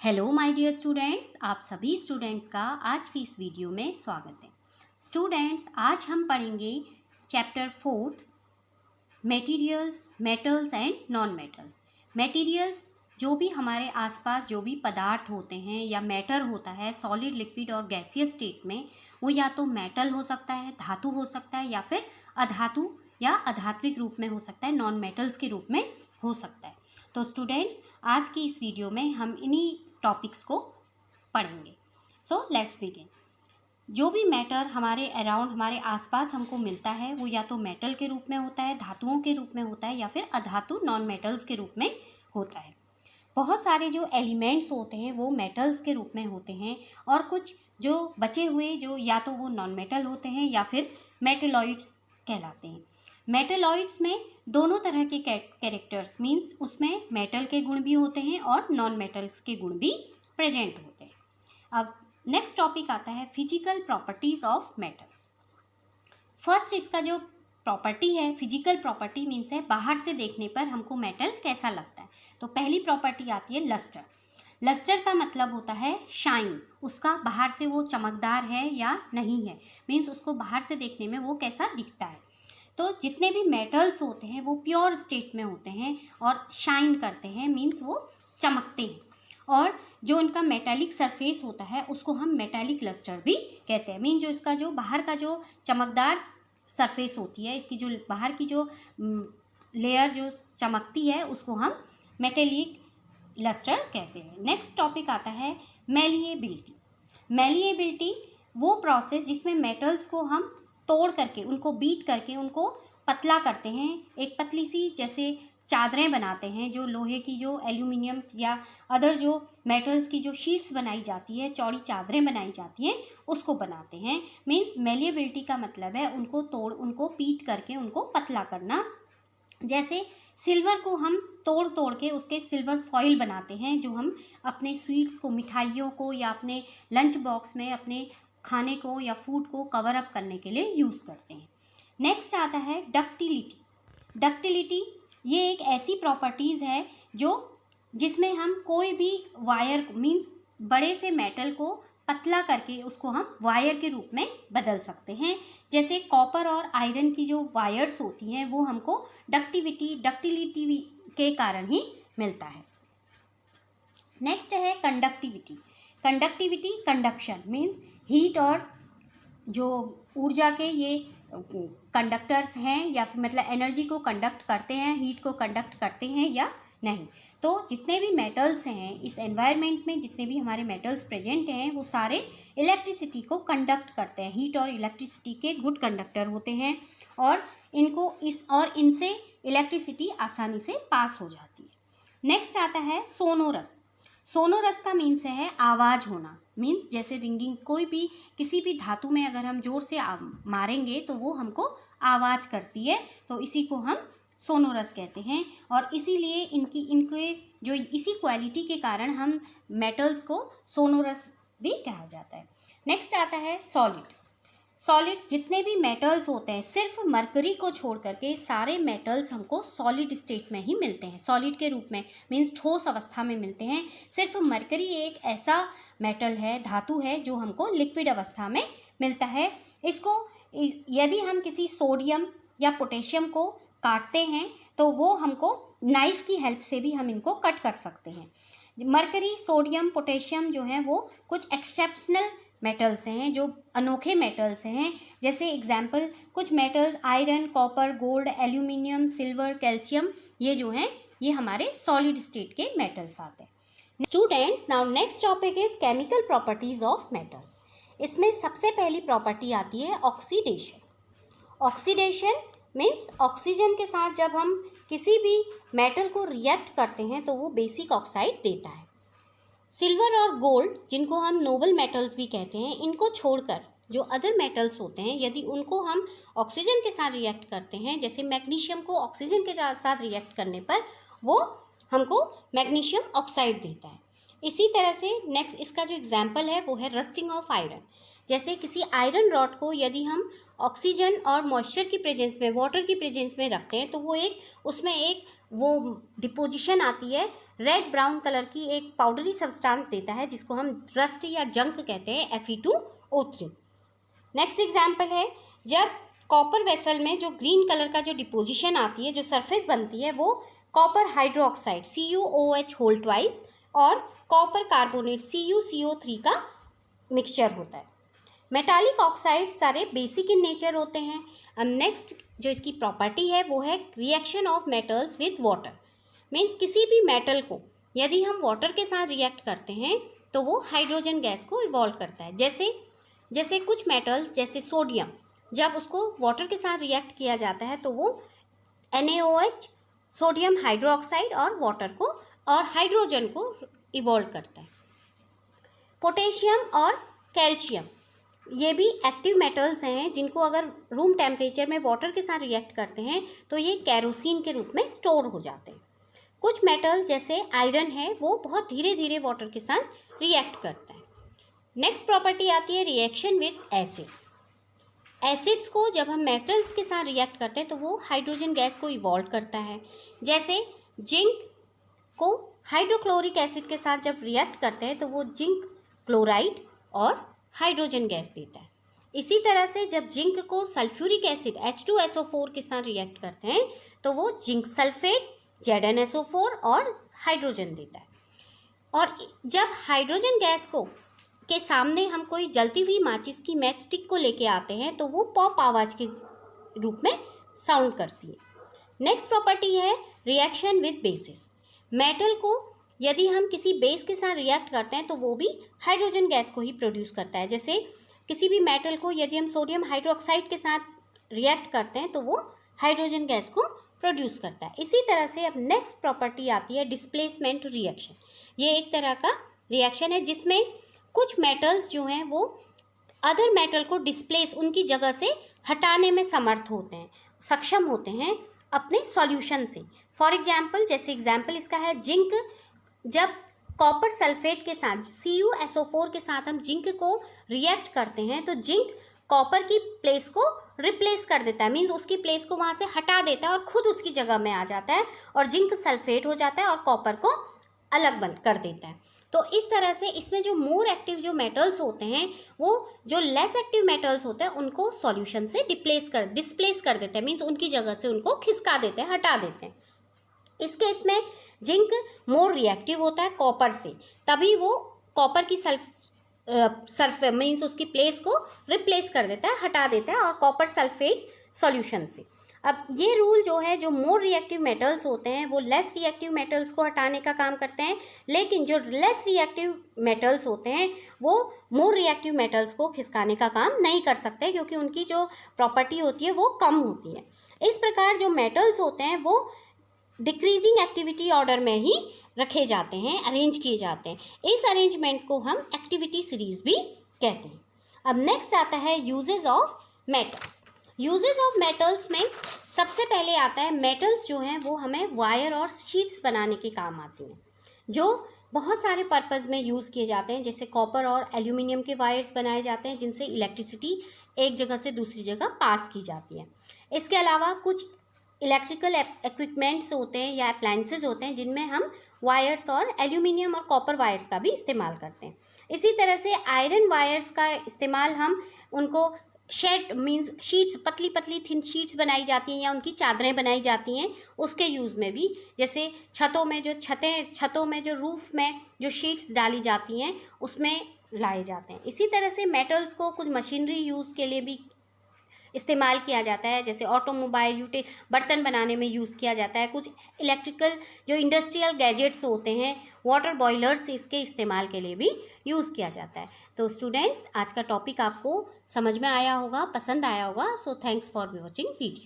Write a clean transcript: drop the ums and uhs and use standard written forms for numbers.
Hello my dear students, आप सभी students का आज की इस वीडियो में स्वागत है। स्टूडेंट्स, आज हम पढ़ेंगे chapter 4 materials, metals and non metals. Materials जो भी हमारे आसपास जो भी पदार्थ होते हैं या मैटर होता है सॉलिड, लिक्विड और गैसियस स्टेट में, वो या तो मेटल हो सकता है, धातु हो सकता है, या फिर अधातु या अधात्विक रूप में हो सकता है, नॉन मेटल्स के रूप में हो सकता है। तो स्टूडेंट्स, आज की इस वीडियो में हम इन्हीं टॉपिक्स को पढ़ेंगे। So let's begin. जो भी मैटर हमारे अराउंड, हमारे आसपास हमको मिलता है, वो या तो मेटल के रूप में होता है, धातुओं के रूप में होता है, या फिर अधातु नॉन मेटल्स के रूप में होता है। बहुत सारे जो एलिमेंट्स होते हैं वो मेटल्स के रूप में होते हैं, और कुछ जो बचे हुए जो या तो वो नॉन मेटल होते हैं या फिर मेटेलॉइड्स कहलाते हैं। मेटेलॉइड्स में दोनों तरह के कैरेक्टर्स मीन्स उसमें मेटल के गुण भी होते हैं और नॉन मेटल्स के गुण भी प्रेजेंट होते हैं। अब नेक्स्ट टॉपिक आता है physical properties of metals. First, इसका जो प्रॉपर्टी है, फिजिकल प्रॉपर्टी मीन्स है बाहर से देखने पर हमको मेटल कैसा लगता है। तो पहली प्रॉपर्टी आती है लस्टर। लस्टर का मतलब होता है शाइन, उसका बाहर से वो चमकदार है या नहीं है, मीन्स उसको बाहर से देखने में वो कैसा दिखता है। तो जितने भी मेटल्स होते हैं वो प्योर स्टेट में होते हैं और शाइन करते हैं, मीन्स वो चमकते हैं। और जो उनका मेटालिक सरफेस होता है उसको हम मेटालिक लस्टर भी कहते हैं। मीन्स जो इसका जो बाहर का जो चमकदार सरफेस होती है, इसकी जो बाहर की जो लेयर जो चमकती है उसको हम मेटालिक लस्टर कहते हैं। नेक्स्ट टॉपिक आता है मैलिएबिलिटी। मैलिएबिलिटी वो प्रोसेस जिसमें मेटल्स को हम तोड़ करके, उनको बीट करके उनको पतला करते हैं। एक पतली सी जैसे चादरें बनाते हैं, जो लोहे की, जो एल्यूमिनियम या अदर जो मेटल्स की जो शीट्स बनाई जाती है, चौड़ी चादरें बनाई जाती हैं, उसको बनाते हैं। मीन्स मेलिएबिलिटी का मतलब है उनको तोड़, उनको पीट करके उनको पतला करना। जैसे सिल्वर को हम तोड़ तोड़ के उसके सिल्वर फॉइल बनाते हैं, जो हम अपने स्वीट्स को, मिठाइयों को या अपने लंच बॉक्स में अपने खाने को या फूड को कवर अप करने के लिए यूज़ करते हैं। नेक्स्ट आता है डक्टिलिटी। डक्टिलिटी ये एक ऐसी प्रॉपर्टीज़ है जो जिसमें हम कोई भी वायर मीन्स बड़े से मेटल को पतला करके उसको हम वायर के रूप में बदल सकते हैं। जैसे कॉपर और आयरन की जो वायर्स होती हैं वो हमको डक्टिलिटी के कारण ही मिलता है। नेक्स्ट है conductivity. Conductivity, conduction means heat और जो ऊर्जा के ये कंडक्टर्स हैं, या मतलब एनर्जी को कंडक्ट करते हैं, हीट को कंडक्ट करते हैं या नहीं। तो जितने भी मेटल्स हैं इस एनवायरनमेंट में, जितने भी हमारे मेटल्स प्रेजेंट हैं, वो सारे इलेक्ट्रिसिटी को कंडक्ट करते हैं। हीट और इलेक्ट्रिसिटी के गुड कंडक्टर होते हैं, और इनसे इलेक्ट्रिसिटी आसानी से पास हो जाती है। नेक्स्ट आता है सोनोरस। सोनोरस का मीन्स है आवाज़ होना। मीन्स जैसे रिंगिंग, कोई भी किसी भी धातु में अगर हम जोर से मारेंगे तो वो हमको आवाज़ करती है, तो इसी को हम सोनोरस कहते हैं। और इसीलिए इनके जो इसी क्वालिटी के कारण हम मेटल्स को सोनोरस भी कहा जाता है। नेक्स्ट आता है सॉलिड। सॉलिड जितने भी मेटल्स होते हैं, सिर्फ मरकरी को छोड़ करके सारे मेटल्स हमको सॉलिड स्टेट में ही मिलते हैं, सॉलिड के रूप में, मीन्स ठोस अवस्था में मिलते हैं। सिर्फ मरकरी एक ऐसा मेटल है, धातु है, जो हमको लिक्विड अवस्था में मिलता है। इसको यदि हम किसी सोडियम या पोटेशियम को काटते हैं तो वो हमको नाइफ की हेल्प से भी हम इनको कट कर सकते हैं। मरकरी, सोडियम, पोटेशियम जो हैं वो कुछ एक्सेप्शनल मेटल्स हैं, जो अनोखे मेटल्स हैं। जैसे एग्जाम्पल कुछ metals iron, copper, gold, aluminium, silver, calcium, ये जो हैं ये हमारे सॉलिड स्टेट के मेटल्स आते हैं। Students, now next topic is chemical properties of metals. इसमें सबसे पहली प्रॉपर्टी आती है ऑक्सीडेशन। ऑक्सीडेशन मीन्स ऑक्सीजन के साथ जब हम किसी भी मेटल को रिएक्ट करते हैं तो वो बेसिक ऑक्साइड देता है। सिल्वर और गोल्ड, जिनको हम नोबल मेटल्स भी कहते हैं, इनको छोड़कर जो अदर मेटल्स होते हैं, यदि उनको हम ऑक्सीजन के साथ रिएक्ट करते हैं, जैसे मैग्नीशियम को ऑक्सीजन के साथ रिएक्ट करने पर वो हमको मैग्नीशियम ऑक्साइड देता है। इसी तरह से नेक्स्ट इसका जो एग्जाम्पल है वो है रस्टिंग ऑफ आयरन। जैसे किसी आयरन रॉड को यदि हम ऑक्सीजन और मॉइस्चर की प्रेजेंस में, वाटर की प्रेजेंस में रखते हैं तो वो उसमें एक वो डिपोजिशन आती है, रेड ब्राउन कलर की एक पाउडरी सब्सटेंस देता है जिसको हम रस्ट या जंक कहते हैं, Fe2O3। नेक्स्ट एग्जाम्पल है, जब कॉपर वेसल में जो ग्रीन कलर का जो डिपोजिशन आती है, जो सरफेस बनती है, वो copper hydroxide CuOH whole twice और कॉपर कार्बोनेट CuCO3 का मिक्सचर होता है। मेटालिक ऑक्साइड सारे बेसिक इन नेचर होते हैं। अब नेक्स्ट जो इसकी प्रॉपर्टी है वो है reaction of metals with water. Means किसी भी मेटल को यदि हम वाटर के साथ रिएक्ट करते हैं तो वो हाइड्रोजन गैस को इवॉल्व करता है। जैसे कुछ मेटल्स जैसे सोडियम, जब उसको वाटर के साथ रिएक्ट किया जाता है तो वो NaOH, सोडियम हाइड्रोक्साइड और वाटर को और हाइड्रोजन को इवॉल्व करता है। पोटेशियम और कैल्शियम ये भी एक्टिव मेटल्स हैं जिनको अगर रूम टेम्परेचर में वाटर के साथ रिएक्ट करते हैं तो ये केरोसिन के रूप में स्टोर हो जाते हैं। कुछ मेटल्स जैसे आयरन है वो बहुत धीरे धीरे वाटर के साथ रिएक्ट करता है। नेक्स्ट प्रॉपर्टी आती है रिएक्शन विद एसिड्स। एसिड्स को जब हम मेटल्स के साथ रिएक्ट करते हैं तो वो हाइड्रोजन गैस को इवॉल्व करता है। जैसे जिंक को हाइड्रोक्लोरिक एसिड के साथ जब रिएक्ट करते हैं तो वो जिंक क्लोराइड और हाइड्रोजन गैस देता है। इसी तरह से जब जिंक को सल्फ्यूरिक एसिड H2SO4 के साथ रिएक्ट करते हैं तो वो जिंक सल्फेट ZnSO4 और हाइड्रोजन देता है। और जब हाइड्रोजन गैस के सामने हम कोई जलती हुई माचिस की मैच स्टिक को लेके आते हैं तो वो पॉप आवाज़ के रूप में साउंड करती है। नेक्स्ट प्रॉपर्टी है रिएक्शन विद बेसिस। मेटल को यदि हम किसी बेस के साथ रिएक्ट करते हैं तो वो भी हाइड्रोजन गैस को ही प्रोड्यूस करता है। जैसे किसी भी मेटल को यदि हम सोडियम हाइड्रोक्साइड के साथ रिएक्ट करते हैं तो वो हाइड्रोजन गैस को प्रोड्यूस करता है। इसी तरह से अब नेक्स्ट प्रॉपर्टी आती है डिस्प्लेसमेंट रिएक्शन। ये एक तरह का रिएक्शन है जिसमें कुछ मेटल्स जो हैं वो अदर मेटल को डिस्प्लेस, उनकी जगह से हटाने में सक्षम होते हैं अपने सॉल्यूशन से। फॉर एग्जाम्पल, जैसे एग्जाम्पल इसका है जिंक, जब कॉपर सल्फेट के साथ CuSO4 के साथ हम जिंक को रिएक्ट करते हैं तो जिंक कॉपर की प्लेस को रिप्लेस कर देता है, मीन्स उसकी प्लेस को वहाँ से हटा देता है और खुद उसकी जगह में आ जाता है और जिंक सल्फेट हो जाता है और कॉपर को अलग बंद कर देता है। तो इस तरह से इसमें जो मोर एक्टिव जो मेटल्स होते हैं वो जो लेस एक्टिव मेटल्स होते हैं उनको सॉल्यूशन से डिस्प्लेस कर देते हैं, मीन्स उनकी जगह से उनको खिसका देते हैं, हटा देते हैं। इस केस में जिंक मोर रिएक्टिव होता है कॉपर से, तभी वो कॉपर की सल्फेट मीन्स उसकी प्लेस को रिप्लेस कर देता है, हटा देता है और कॉपर सल्फेट सॉल्यूशन से। अब ये रूल जो है, जो मोर रिएक्टिव मेटल्स होते हैं वो लेस रिएक्टिव मेटल्स को हटाने का काम करते हैं, लेकिन जो लेस रिएक्टिव मेटल्स होते हैं वो मोर रिएक्टिव मेटल्स को खिसकाने का काम नहीं कर सकते क्योंकि उनकी जो प्रॉपर्टी होती है वो कम होती है। इस प्रकार जो मेटल्स होते हैं वो डिक्रीजिंग एक्टिविटी ऑर्डर में ही रखे जाते हैं, अरेंज किए जाते हैं। इस अरेंजमेंट को हम एक्टिविटी सीरीज भी कहते हैं। अब नेक्स्ट आता है uses of metals. Uses of metals में सबसे पहले आता है मेटल्स जो हैं वो हमें वायर और शीट्स बनाने के काम आते हैं, जो बहुत सारे पर्पज़ में यूज़ किए जाते हैं। जैसे कॉपर और एल्यूमिनियम के वायर्स बनाए जाते हैं जिनसे इलेक्ट्रिसिटी एक जगह से दूसरी जगह पास की जाती है। इसके अलावा कुछ इलेक्ट्रिकल इक्विपमेंट्स होते हैं या अप्लायंसेस होते हैं जिनमें हम वायर्स और एल्यूमिनियम और कॉपर वायर्स का भी इस्तेमाल करते हैं। इसी तरह से आयरन वायर्स का इस्तेमाल हम उनको शेड मीन्स शीट्स, पतली पतली थिन शीट्स बनाई जाती हैं या उनकी चादरें बनाई जाती हैं, उसके यूज़ में भी। जैसे छतों में जो रूफ़ में जो शीट्स डाली जाती हैं उसमें लाए जाते हैं। इसी तरह से मेटल्स को कुछ मशीनरी यूज़ के लिए भी इस्तेमाल किया जाता है, जैसे ऑटोमोबाइल बर्तन बनाने में यूज़ किया जाता है। कुछ इलेक्ट्रिकल जो इंडस्ट्रियल गैजेट्स होते हैं, वाटर बॉयलर्स, इसके इस्तेमाल के लिए भी यूज़ किया जाता है। तो स्टूडेंट्स, आज का टॉपिक आपको समझ में आया होगा, पसंद आया होगा। So thanks for watching video.